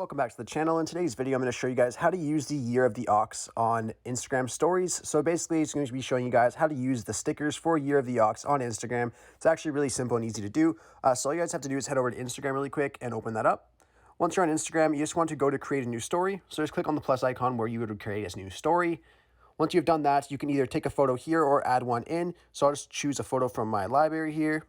Welcome back to the channel. In today's video, I'm going to show you guys how to use the Year of the Ox on Instagram stories. So basically, it's going to be showing you guys how to use the stickers for Year of the Ox on Instagram. It's actually really simple and easy to do. So all you guys have to do is head over to Instagram really quick and open that up. Once you're on Instagram, you just want to go to create a new story. So just click on the plus icon where you would create a new story. Once you've done that, you can either take a photo here or add one in. So I'll just choose a photo from my library here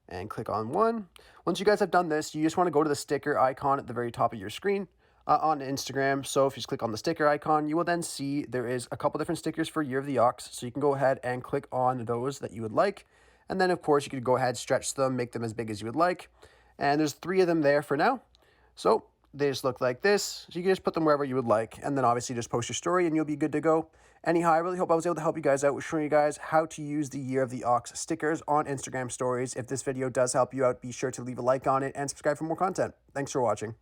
and click on one. Once you guys have done this, you just want to go to the sticker icon at the very top of your screen on Instagram. So if you just click on the sticker icon, you will then see there is a couple different stickers for Year of the Ox. So you can go ahead and click on those that you would like. And then of course you could go ahead, stretch them, make them as big as you would like. And there's 3 of them there for now. So they just look like this. So you can just put them wherever you would like. And then obviously just post your story and you'll be good to go. Anyhow, I really hope I was able to help you guys out with showing you guys how to use the Year of the Ox stickers on Instagram stories. If this video does help you out, be sure to leave a like on it and subscribe for more content. Thanks for watching.